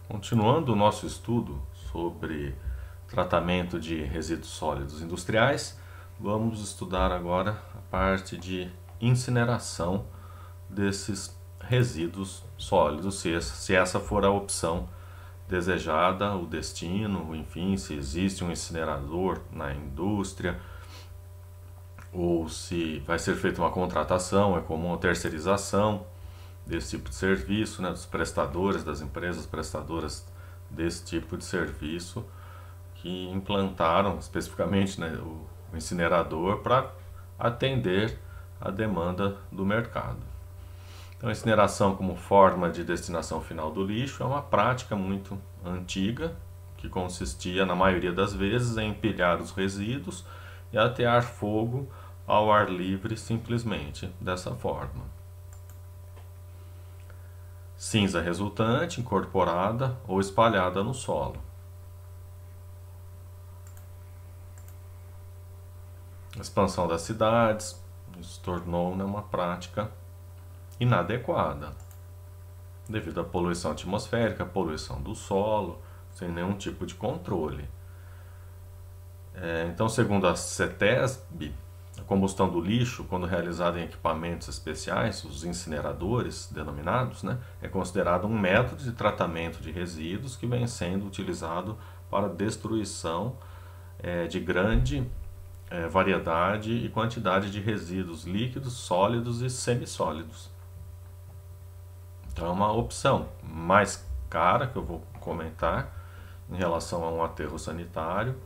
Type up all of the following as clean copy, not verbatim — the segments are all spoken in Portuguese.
Continuando o nosso estudo sobre tratamento de resíduos sólidos industriais, vamos estudar agora a parte de incineração desses resíduos sólidos, se essa for a opção desejada, o destino, enfim, se existe um incinerador na indústria ou se vai ser feita uma contratação, é comum a terceirização desse tipo de serviço, né, dos prestadores, das empresas prestadoras desse tipo de serviço que implantaram especificamente, né, o incinerador para atender a demanda do mercado. Então, a incineração como forma de destinação final do lixo é uma prática muito antiga que consistia, na maioria das vezes, em empilhar os resíduos e atear fogo ao ar livre simplesmente dessa forma. Cinza resultante incorporada ou espalhada no solo. A expansão das cidades, isso tornou uma prática inadequada, devido à poluição atmosférica, poluição do solo, sem nenhum tipo de controle. Então, segundo a CETESB, a combustão do lixo, quando realizada em equipamentos especiais, os incineradores denominados, né, é considerado um método de tratamento de resíduos que vem sendo utilizado para destruição de grande variedade e quantidade de resíduos líquidos, sólidos e semissólidos. Então é uma opção mais cara que eu vou comentar em relação a um aterro sanitário,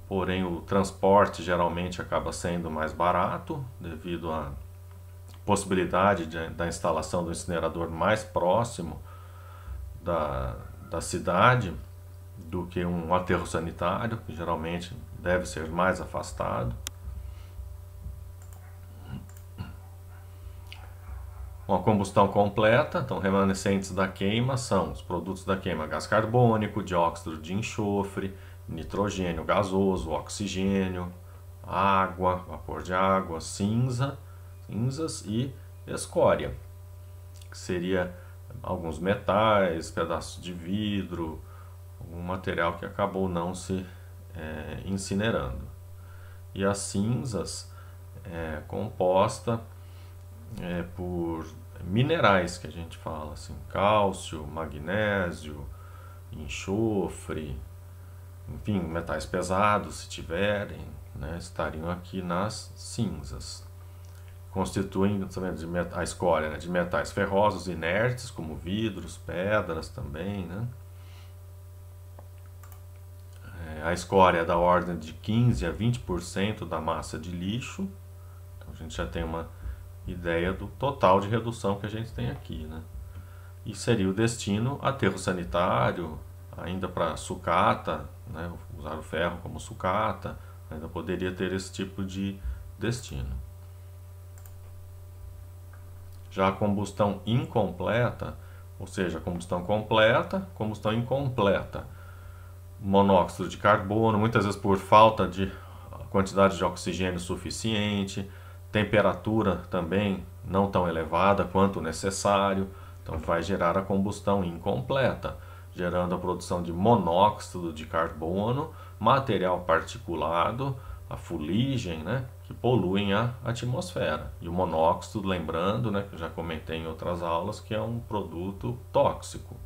porém o transporte geralmente acaba sendo mais barato devido à possibilidade da instalação do incinerador mais próximo da cidade do que um aterro sanitário, que geralmente deve ser mais afastado. Uma combustão completa, então remanescentes da queima são os produtos da queima: gás carbônico, dióxido de enxofre, nitrogênio gasoso, oxigênio, água, vapor de água, cinzas e escória, que seria alguns metais, pedaços de vidro, um material que acabou não se incinerando. E as cinzas composta por minerais que a gente fala, assim, cálcio, magnésio, enxofre, enfim, metais pesados, se tiverem, né, estariam aqui nas cinzas. Constituem a escória, né, de metais ferrosos inertes, como vidros, pedras também, né? A escória é da ordem de 15 a 20% da massa de lixo. Então a gente já tem uma ideia do total de redução que a gente tem aqui, né? E seria o destino aterro sanitário, ainda para sucata, né? Usar o ferro como sucata, ainda poderia ter esse tipo de destino. Já a combustão incompleta, ou seja, combustão completa, combustão incompleta, monóxido de carbono, muitas vezes por falta de quantidade de oxigênio suficiente, temperatura também não tão elevada quanto necessário, então vai gerar a combustão incompleta, gerando a produção de monóxido de carbono, material particulado, a fuligem, né, que poluem a atmosfera. E o monóxido, lembrando, né, que eu já comentei em outras aulas, que é um produto tóxico.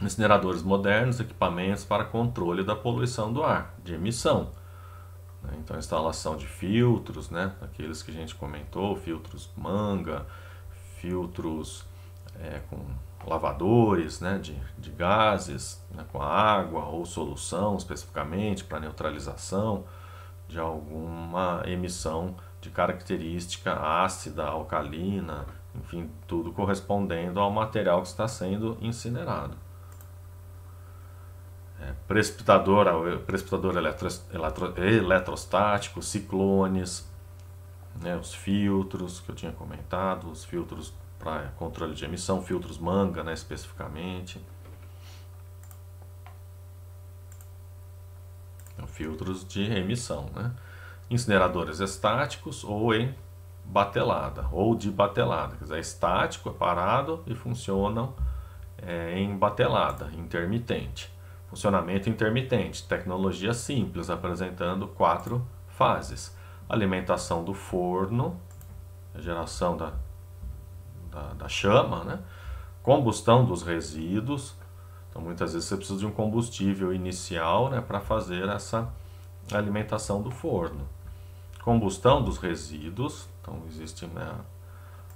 Incineradores modernos, equipamentos para controle da poluição do ar, de emissão. Então, a instalação de filtros, né, aqueles que a gente comentou, filtros manga, filtros com lavadores, né, de gases, né, com água ou solução especificamente para neutralização de alguma emissão de característica ácida, alcalina, enfim, tudo correspondendo ao material que está sendo incinerado. Precipitador eletrostático, ciclones, né, os filtros que eu tinha comentado, os filtros para controle de emissão, filtros manga, né, especificamente. Então, filtros de emissão, né? Incineradores estáticos ou em batelada, ou de batelada, quer dizer, é estático, é parado e funcionam em batelada, intermitente. Funcionamento intermitente, tecnologia simples, apresentando 4 fases. Alimentação do forno, a geração da chama, né? Combustão dos resíduos. Então, muitas vezes você precisa de um combustível inicial, né, para fazer essa alimentação do forno. Combustão dos resíduos, então existe, né,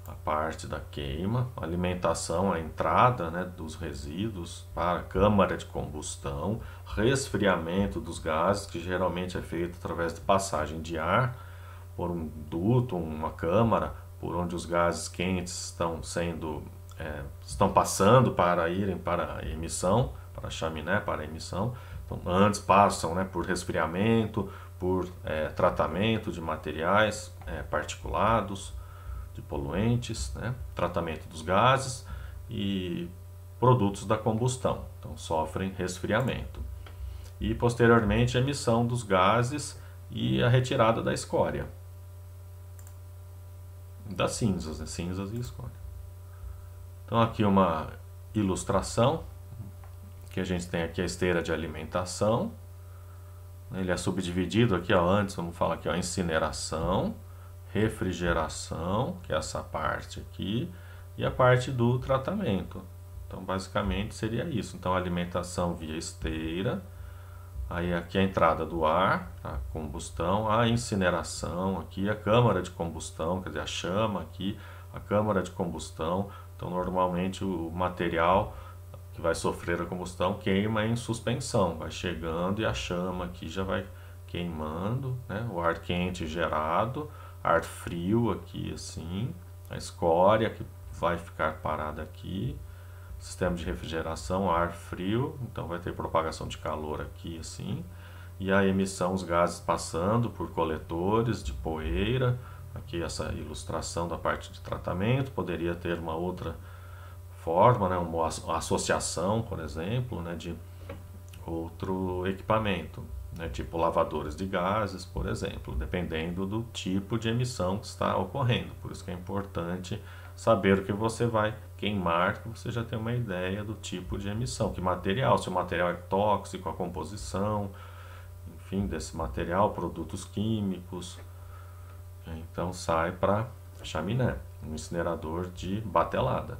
a parte da queima, alimentação, a entrada, né, dos resíduos para a câmara de combustão, resfriamento dos gases, que geralmente é feito através de passagem de ar por um duto, uma câmara, por onde os gases quentes estão passando para irem para a emissão, para a chaminé, para a emissão. Então, antes passam, né, por resfriamento, por tratamento de materiais particulados, de poluentes, né, tratamento dos gases e produtos da combustão. Então, sofrem resfriamento. E, posteriormente, a emissão dos gases e a retirada da escória. Das cinzas, né, cinzas e escória. Então, aqui uma ilustração, que a gente tem aqui a esteira de alimentação. Ele é subdividido aqui, ó, antes, vamos falar aqui, ó, incineração, refrigeração, que é essa parte aqui, e a parte do tratamento. Então, basicamente, seria isso. Então, alimentação via esteira, aí aqui a entrada do ar, a combustão, a incineração, aqui a câmara de combustão, quer dizer, a chama aqui, a câmara de combustão. Então, normalmente, o material que vai sofrer a combustão queima em suspensão, vai chegando e a chama aqui já vai queimando, né? O ar quente gerado, ar frio aqui assim, a escória que vai ficar parada aqui, sistema de refrigeração, ar frio, então vai ter propagação de calor aqui assim, e a emissão, os gases passando por coletores de poeira. Aqui essa ilustração da parte de tratamento, poderia ter uma outra forma, né, uma associação, por exemplo, né, de outro equipamento, né, tipo lavadores de gases, por exemplo, dependendo do tipo de emissão que está ocorrendo. Por isso que é importante saber o que você vai queimar, que você já tem uma ideia do tipo de emissão, que material, se o material é tóxico, a composição, enfim, desse material, produtos químicos. Então sai para chaminé, um incinerador de batelada.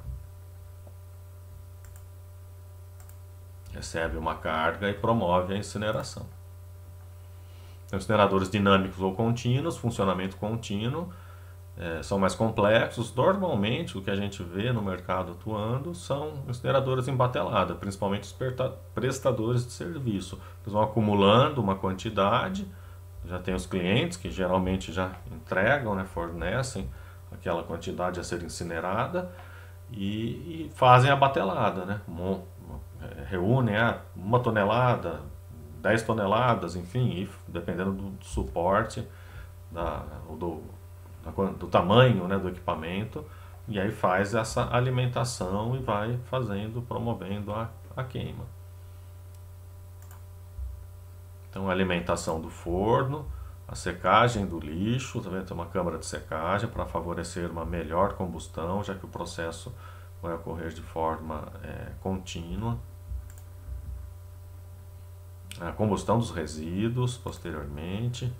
Recebe uma carga e promove a incineração. Então, incineradores dinâmicos ou contínuos, funcionamento contínuo, são mais complexos. Normalmente, o que a gente vê no mercado atuando são incineradores em batelada, principalmente os prestadores de serviço. Eles vão acumulando uma quantidade. Já tem os clientes que geralmente já entregam, né, fornecem aquela quantidade a ser incinerada e fazem a batelada, né? Reúnem 1 tonelada, 10 toneladas, enfim, e dependendo do suporte, do tamanho, né, do equipamento, e aí faz essa alimentação e vai fazendo, promovendo a queima. Então, a alimentação do forno, a secagem do lixo, também tem uma câmara de secagem para favorecer uma melhor combustão, já que o processo vai ocorrer de forma contínua. A combustão dos resíduos, posteriormente.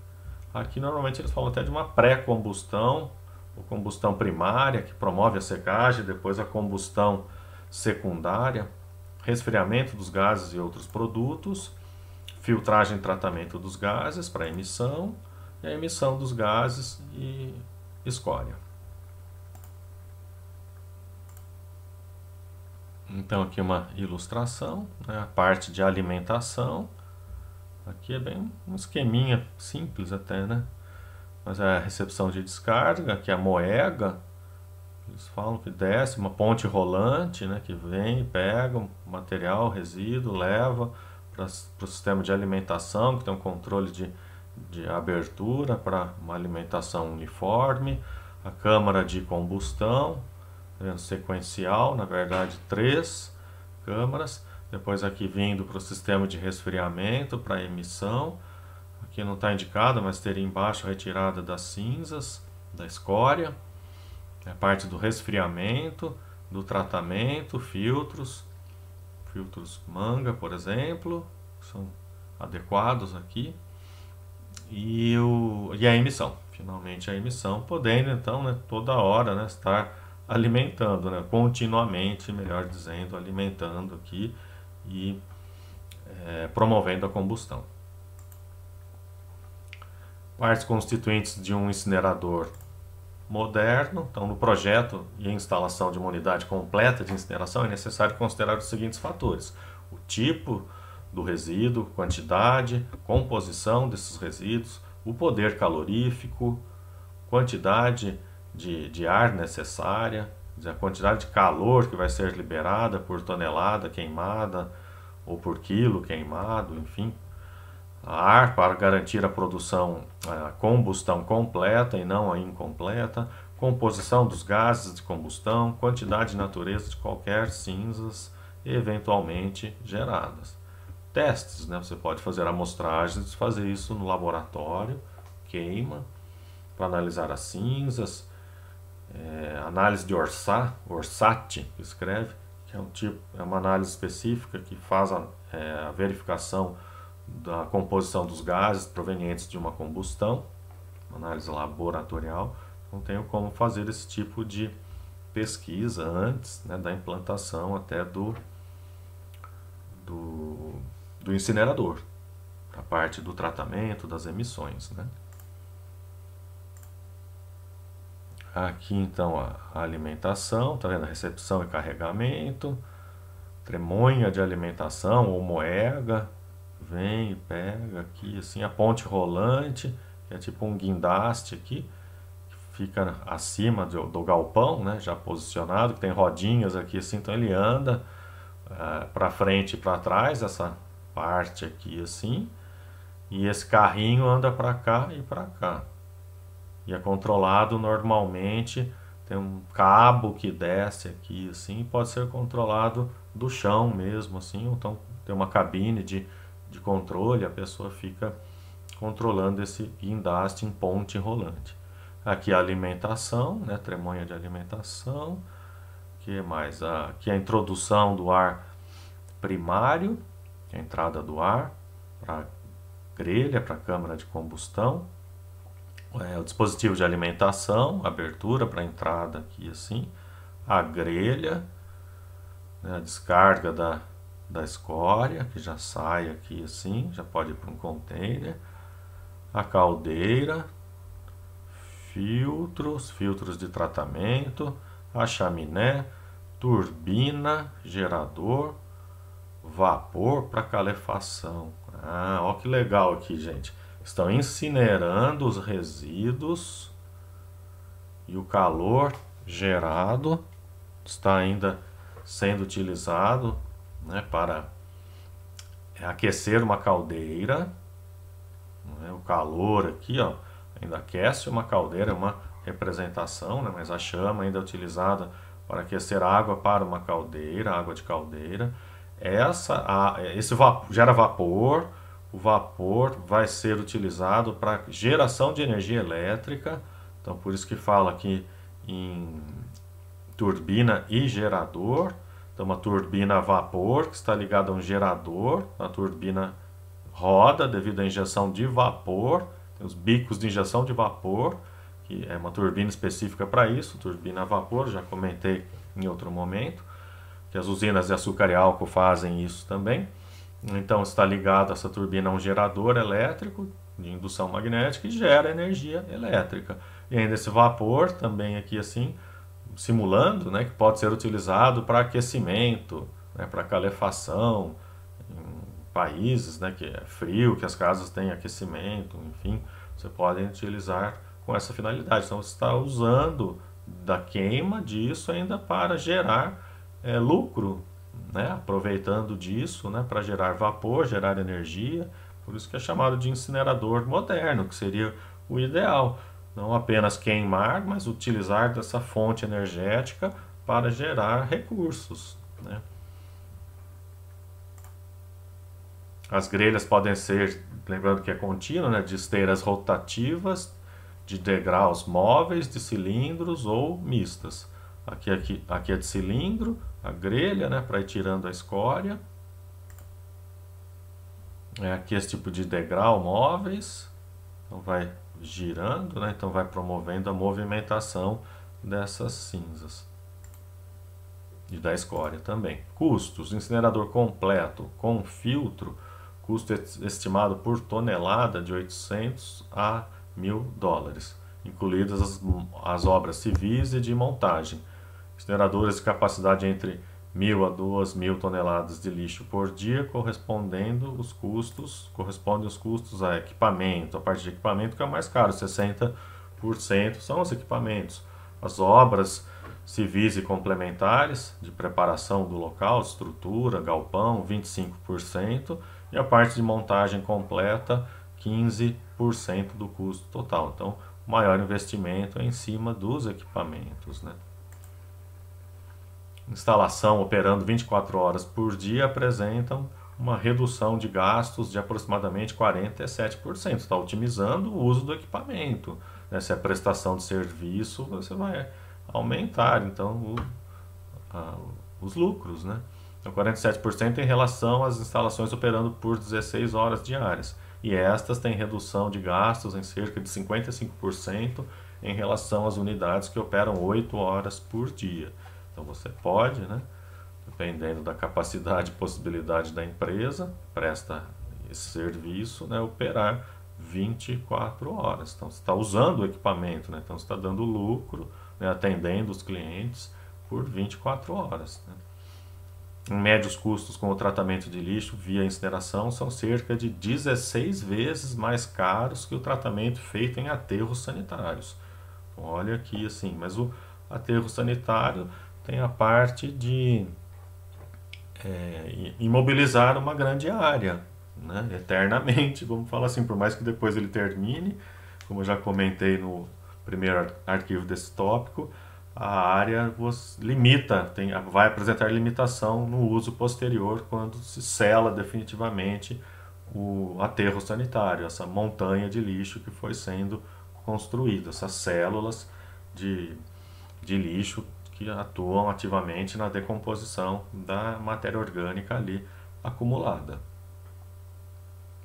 Aqui, normalmente, eles falam até de uma pré-combustão, ou combustão primária, que promove a secagem, depois a combustão secundária, resfriamento dos gases e outros produtos, filtragem e tratamento dos gases para emissão, e a emissão dos gases e escória. Então aqui uma ilustração, né, a parte de alimentação. Aqui é bem um esqueminha simples até, né? Mas é a recepção de descarga, que é a moega, eles falam que desce, uma ponte rolante, né, que vem, pega o material, resíduo, leva para o sistema de alimentação, que tem um controle de abertura para uma alimentação uniforme, a câmara de combustão, sequencial, na verdade 3 câmaras, depois aqui vindo para o sistema de resfriamento, para emissão, aqui não está indicado, mas teria embaixo a retirada das cinzas, da escória, a parte do resfriamento, do tratamento, filtros, filtros manga, por exemplo, são adequados aqui. E a emissão, finalmente a emissão, podendo então, né, toda hora, né, estar alimentando, né, continuamente, melhor dizendo, alimentando aqui e promovendo a combustão. Partes constituintes de um incinerador moderno. Então, no projeto e instalação de uma unidade completa de incineração é necessário considerar os seguintes fatores: o tipo do resíduo, quantidade, composição desses resíduos, o poder calorífico, quantidade de ar necessária, a quantidade de calor que vai ser liberada por tonelada queimada ou por quilo queimado, enfim. Ar para garantir a produção, a combustão completa e não a incompleta, composição dos gases de combustão, quantidade e natureza de qualquer cinzas eventualmente geradas. Testes, né? Você pode fazer amostragens, fazer isso no laboratório, queima, para analisar as cinzas, análise de Orsat, que escreve, que é uma análise específica que faz a verificação da composição dos gases provenientes de uma combustão, uma análise laboratorial. Então tenho como fazer esse tipo de pesquisa antes, né, da implantação até do incinerador, a parte do tratamento das emissões, né? Aqui então a alimentação, tá vendo? Recepção e carregamento, tremonha de alimentação ou moega, vem e pega aqui assim, a ponte rolante, que é tipo um guindaste aqui, que fica acima do galpão, né, já posicionado, que tem rodinhas aqui assim, então ele anda para frente e para trás, essa parte aqui assim, e esse carrinho anda para cá e para cá. E é controlado normalmente, tem um cabo que desce aqui assim, pode ser controlado do chão mesmo assim, então tem uma cabine de controle, a pessoa fica controlando esse guindaste em ponte rolante. Aqui a alimentação, né, tremonha de alimentação, que mais? Aqui a introdução do ar primário, que é a entrada do ar para a grelha, para a câmara de combustão. O dispositivo de alimentação, abertura para a entrada aqui assim, a grelha, né, a descarga da escória, que já sai aqui assim, já pode ir para um container, a caldeira, filtros de tratamento, a chaminé, turbina, gerador, vapor para calefação. Olha que legal aqui, gente. Estão incinerando os resíduos e o calor gerado está ainda sendo utilizado, né, para aquecer uma caldeira, né, o calor aqui, ó, ainda aquece uma caldeira, é uma representação, né, mas a chama ainda é utilizada para aquecer água para uma caldeira, água de caldeira. Esse vapor, gera vapor, o vapor vai ser utilizado para geração de energia elétrica, então por isso que fala aqui em turbina e gerador. Então uma turbina a vapor que está ligada a um gerador, a turbina roda devido à injeção de vapor, tem os bicos de injeção de vapor, que é uma turbina específica para isso, turbina a vapor, já comentei em outro momento, que as usinas de açúcar e álcool fazem isso também. Então está ligado essa turbina a um gerador elétrico de indução magnética e gera energia elétrica. E ainda esse vapor também aqui assim, simulando, né, que pode ser utilizado para aquecimento, né, para calefação, em países, né, que é frio, que as casas têm aquecimento, enfim, você pode utilizar com essa finalidade. Então você está usando da queima disso ainda para gerar lucro, né, aproveitando disso, né, para gerar vapor, gerar energia. Por isso que é chamado de incinerador moderno, que seria o ideal. Não apenas queimar, mas utilizar dessa fonte energética para gerar recursos, né? As grelhas podem ser, lembrando que é contínua, né, de esteiras rotativas, de degraus móveis, de cilindros ou mistas. Aqui é de cilindro, a grelha, né, para ir tirando a escória. Aqui esse tipo de degrau móveis, então vai girando, né, então vai promovendo a movimentação dessas cinzas e da escória também. Custos: incinerador completo com filtro, custo estimado por tonelada de 800 a $1.000, incluídas as obras civis e de montagem. Incineradores de capacidade entre 1.000 a 2.000 toneladas de lixo por dia, correspondem os custos a equipamento. A parte de equipamento que é o mais caro, 60% são os equipamentos. As obras civis e complementares de preparação do local, estrutura, galpão, 25%, e a parte de montagem completa, 15% do custo total. Então, o maior investimento é em cima dos equipamentos, né? Instalação operando 24 horas por dia apresentam uma redução de gastos de aproximadamente 47%. Está otimizando o uso do equipamento, né? Se é prestação de serviço, você vai aumentar então os lucros, né? Então, 47% em relação às instalações operando por 16 horas diárias. E estas têm redução de gastos em cerca de 55% em relação às unidades que operam 8 horas por dia. Então você pode, né, dependendo da capacidade e possibilidade da empresa, presta esse serviço, né, operar 24 horas. Então você está usando o equipamento, né, então você está dando lucro, né, atendendo os clientes por 24 horas. Né. Em médios custos com o tratamento de lixo via incineração são cerca de 16 vezes mais caros que o tratamento feito em aterros sanitários. Então, olha aqui assim, mas o aterro sanitário tem a parte de imobilizar uma grande área, né, eternamente, vamos falar assim, por mais que depois ele termine, como eu já comentei no primeiro arquivo desse tópico, a área limita, vai apresentar limitação no uso posterior quando se sela definitivamente o aterro sanitário, essa montanha de lixo que foi sendo construída, essas células de lixo que atuam ativamente na decomposição da matéria orgânica ali acumulada.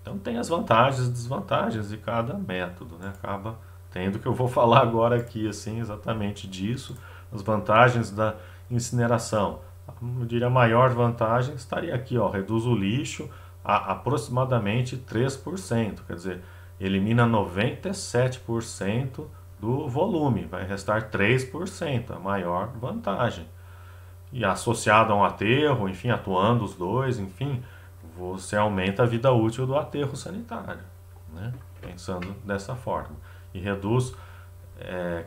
Então tem as vantagens e desvantagens de cada método, né? Acaba tendo que eu vou falar agora aqui assim exatamente disso, as vantagens da incineração. Eu diria a maior vantagem estaria aqui, ó, reduz o lixo a aproximadamente 3%, quer dizer, elimina 97% do volume, vai restar 3%, a maior vantagem. E associado a um aterro, enfim, atuando os dois, enfim, você aumenta a vida útil do aterro sanitário, né? Pensando dessa forma. E reduz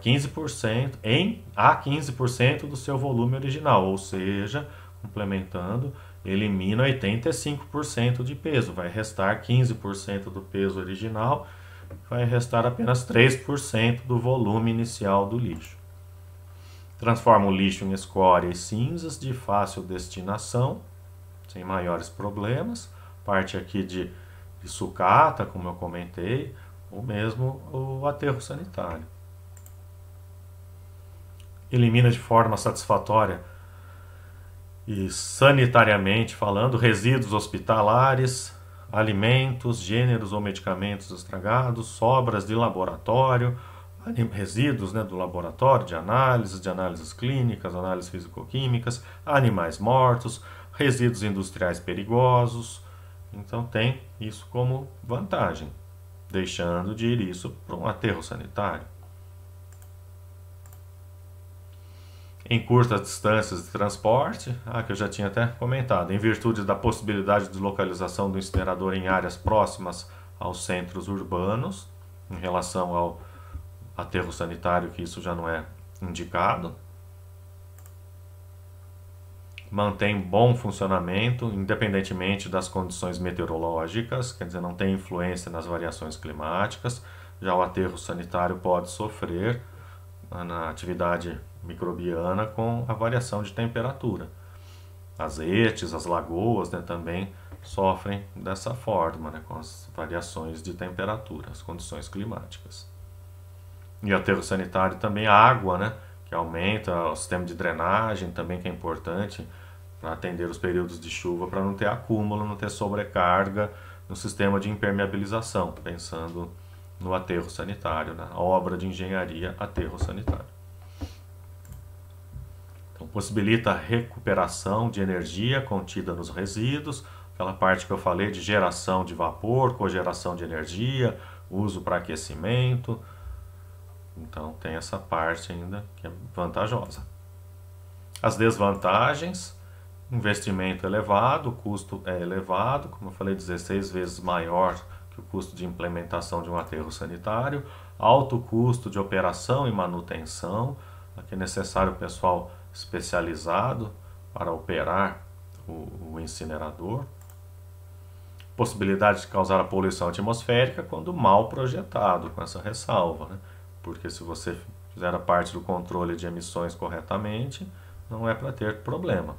15% a 15% do seu volume original, ou seja, complementando, elimina 85% de peso, vai restar 15% do peso original, vai restar apenas 3% do volume inicial do lixo. Transforma o lixo em escória e cinzas de fácil destinação, sem maiores problemas. Parte aqui de sucata, como eu comentei, ou mesmo o aterro sanitário. Elimina de forma satisfatória e sanitariamente falando resíduos hospitalares, alimentos, gêneros ou medicamentos estragados, sobras de laboratório, resíduos, né, do laboratório, de análises clínicas, análises físico-químicas, animais mortos, resíduos industriais perigosos. Então tem isso como vantagem, deixando de ir isso para um aterro sanitário. Em curtas distâncias de transporte, que eu já tinha até comentado, em virtude da possibilidade de localização do incinerador em áreas próximas aos centros urbanos, em relação ao aterro sanitário, que isso já não é indicado. Mantém bom funcionamento, independentemente das condições meteorológicas, quer dizer, não tem influência nas variações climáticas. Já o aterro sanitário pode sofrer na atividade microbiana com a variação de temperatura. As etes, as lagoas, né, também sofrem dessa forma, né, com as variações de temperatura, as condições climáticas. E o aterro sanitário também a água, né, que aumenta o sistema de drenagem também, que é importante para atender os períodos de chuva, para não ter acúmulo, não ter sobrecarga no sistema de impermeabilização, pensando no aterro sanitário, na obra de engenharia aterro sanitário. Então, possibilita a recuperação de energia contida nos resíduos, aquela parte que eu falei de geração de vapor, cogeração de energia, uso para aquecimento. Então tem essa parte ainda que é vantajosa. As desvantagens: investimento elevado, o custo é elevado, como eu falei, 16 vezes maior que o custo de implementação de um aterro sanitário, alto custo de operação e manutenção, aqui é necessário pessoal especializado para operar o incinerador. Possibilidade de causar a poluição atmosférica quando mal projetado, com essa ressalva, né? Porque se você fizer a parte do controle de emissões corretamente, não é para ter problema.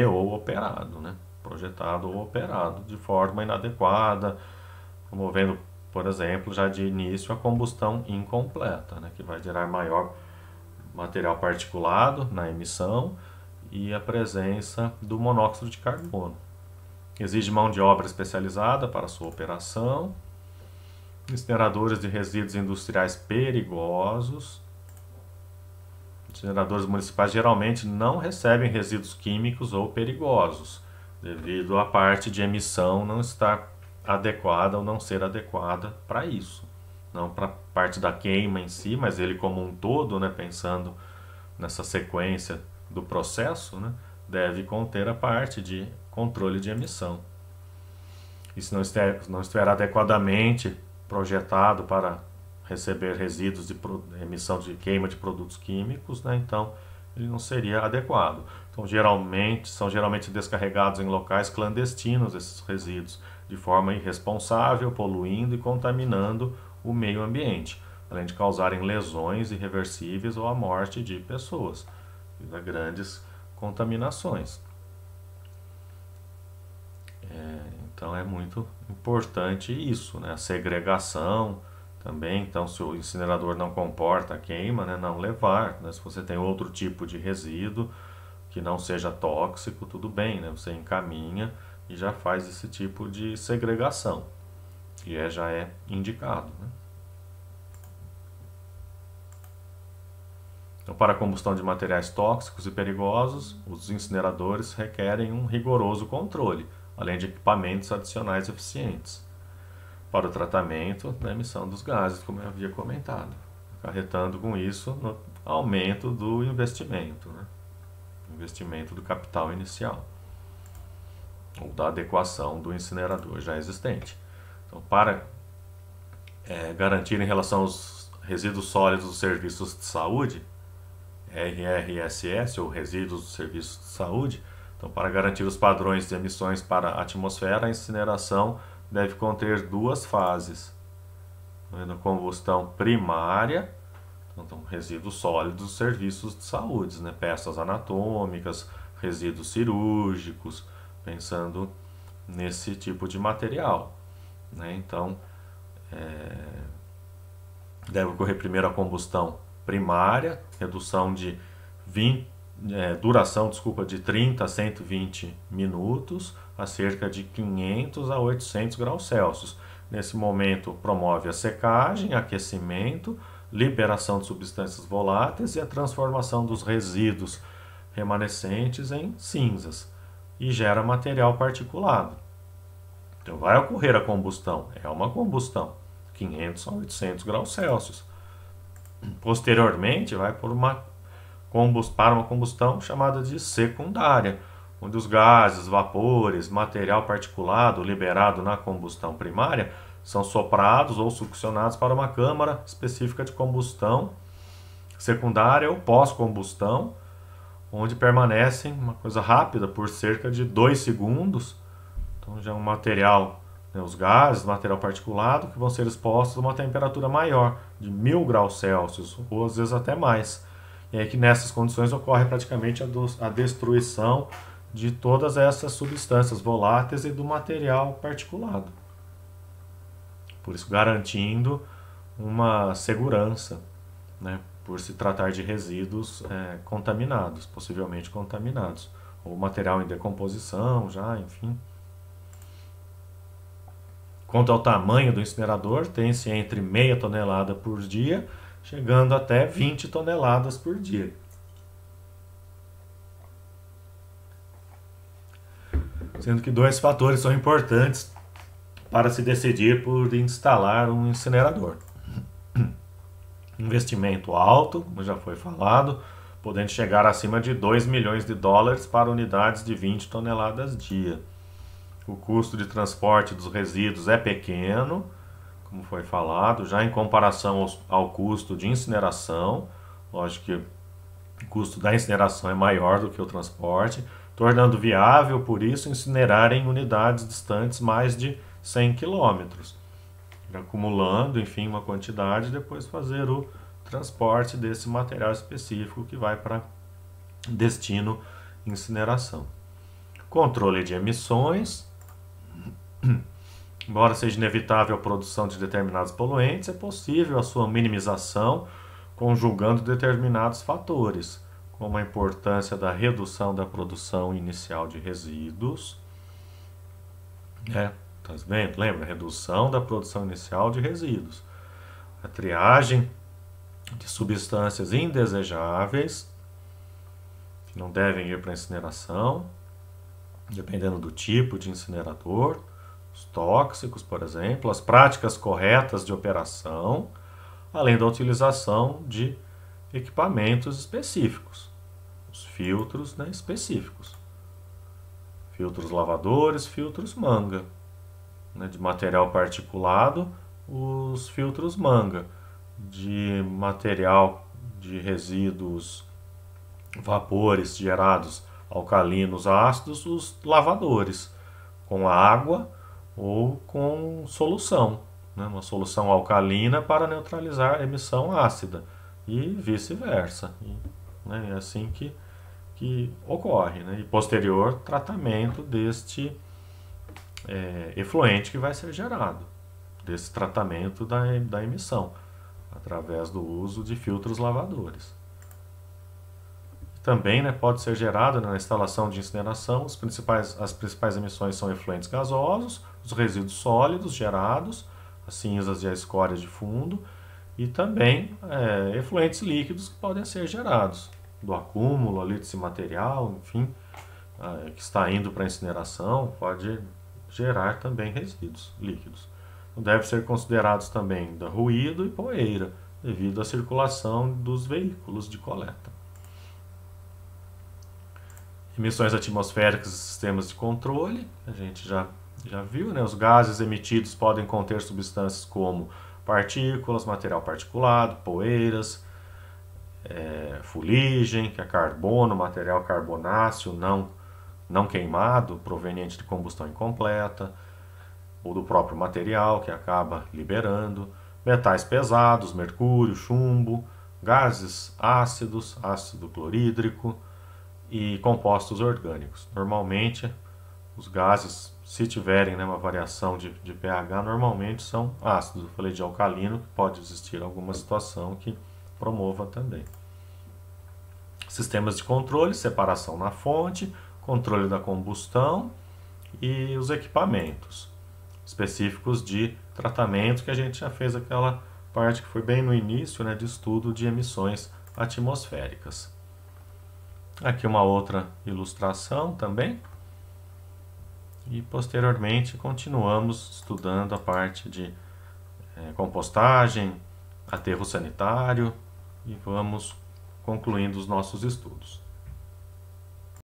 Ou operado, né? Projetado ou operado de forma inadequada, promovendo, por exemplo, já de início a combustão incompleta, né? Que vai gerar maior material particulado na emissão e a presença do monóxido de carbono. Exige mão de obra especializada para sua operação. Incineradores de resíduos industriais perigosos. Incineradores municipais geralmente não recebem resíduos químicos ou perigosos, devido à parte de emissão não estar adequada ou não ser adequada para isso. Não para a parte da queima em si, mas ele como um todo, né, pensando nessa sequência do processo, né, deve conter a parte de controle de emissão. E se não estiver adequadamente projetado para receber resíduos de emissão de queima de produtos químicos, né, então ele não seria adequado. Então são geralmente descarregados em locais clandestinos esses resíduos, de forma irresponsável, poluindo e contaminando o meio ambiente, além de causarem lesões irreversíveis ou a morte de pessoas, devido a grandes contaminações. Então é muito importante isso, né? A segregação também. Então, se o incinerador não comporta a queima, né, não levar, né? Se você tem outro tipo de resíduo que não seja tóxico, tudo bem, né? Você encaminha e já faz esse tipo de segregação, que já é indicado, né? Então, para a combustão de materiais tóxicos e perigosos, os incineradores requerem um rigoroso controle, além de equipamentos adicionais eficientes para o tratamento da emissão dos gases, como eu havia comentado, acarretando com isso no aumento do investimento, né? Investimento do capital inicial, ou da adequação do incinerador já existente. Então, para garantir em relação aos resíduos sólidos dos serviços de saúde, RRSS, ou resíduos dos serviços de saúde, então, para garantir os padrões de emissões para a atmosfera, a incineração deve conter duas fases. A combustão primária, então, resíduos sólidos dos serviços de saúde, né? Peças anatômicas, resíduos cirúrgicos, pensando nesse tipo de material, né? Então, deve ocorrer primeiro a combustão primária, redução de duração de 30 a 120 minutos, a cerca de 500 a 800 graus Celsius. Nesse momento, promove a secagem, aquecimento, liberação de substâncias voláteis e a transformação dos resíduos remanescentes em cinzas e gera material particulado. Então, vai ocorrer a combustão, é uma combustão, 500 a 800 graus Celsius. Posteriormente, vai para uma combustão chamada de secundária, onde os gases, vapores, material particulado liberado na combustão primária são soprados ou succionados para uma câmara específica de combustão secundária ou pós-combustão, onde permanecem uma coisa rápida por cerca de 2 segundos. Então já é um material, né, os gases, material particulado, que vão ser expostos a uma temperatura maior, de 1000 graus Celsius, ou às vezes até mais. E é que nessas condições ocorre praticamente a destruição de todas essas substâncias voláteis e do material particulado. Por isso, garantindo uma segurança, né, por se tratar de resíduos contaminados, possivelmente contaminados, ou material em decomposição já, enfim. Quanto ao tamanho do incinerador, tem-se entre meia tonelada por dia, chegando até 20 toneladas por dia. Sendo que dois fatores são importantes para se decidir por instalar um incinerador. Investimento alto, como já foi falado, podendo chegar acima de 2 milhões de dólares para unidades de 20 toneladas dia. O custo de transporte dos resíduos é pequeno, como foi falado, já em comparação ao custo de incineração. Lógico que o custo da incineração é maior do que o transporte, tornando viável, por isso, incinerar em unidades distantes mais de 100 quilômetros, acumulando, enfim, uma quantidade e depois fazer o transporte desse material específico que vai para destino incineração. Controle de emissões. Embora seja inevitável a produção de determinados poluentes, é possível a sua minimização conjugando determinados fatores, como a importância da redução da produção inicial de resíduos. Tá vendo? Lembra? Redução da produção inicial de resíduos. A triagem de substâncias indesejáveis, que não devem ir para a incineração, dependendo do tipo de incinerador. Os tóxicos, por exemplo, as práticas corretas de operação, além da utilização de equipamentos específicos, os filtros específicos, filtros lavadores, filtros manga, de material particulado, os filtros manga, de material de resíduos, vapores gerados alcalinos, ácidos, os lavadores, com água ou com solução, uma solução alcalina para neutralizar a emissão ácida e vice-versa. É assim que ocorre, e posterior tratamento deste efluente que vai ser gerado, desse tratamento da emissão, através do uso de filtros lavadores. Também pode ser gerado na instalação de incineração, as principais emissões são efluentes gasosos, os resíduos sólidos gerados, as cinzas e a escória de fundo, e também efluentes líquidos que podem ser gerados, do acúmulo ali desse material, enfim, que está indo para a incineração, pode gerar também resíduos líquidos. Devem ser considerados também da ruído e poeira, devido à circulação dos veículos de coleta. Emissões atmosféricas e sistemas de controle, a gente já viu, os gases emitidos podem conter substâncias como partículas, material particulado, poeiras, fuligem, que é carbono, material carbonáceo não queimado, proveniente de combustão incompleta, ou do próprio material que acaba liberando, metais pesados, mercúrio, chumbo, gases ácidos, ácido clorídrico e compostos orgânicos. Normalmente, os gases, se tiverem uma variação de pH, normalmente são ácidos. Eu falei de alcalino, que pode existir alguma situação que promova também. Sistemas de controle, separação na fonte, controle da combustão e os equipamentos específicos de tratamento, que a gente já fez aquela parte que foi bem no início, de estudo de emissões atmosféricas. Aqui uma outra ilustração também. E posteriormente continuamos estudando a parte de compostagem, aterro sanitário e vamos concluindo os nossos estudos.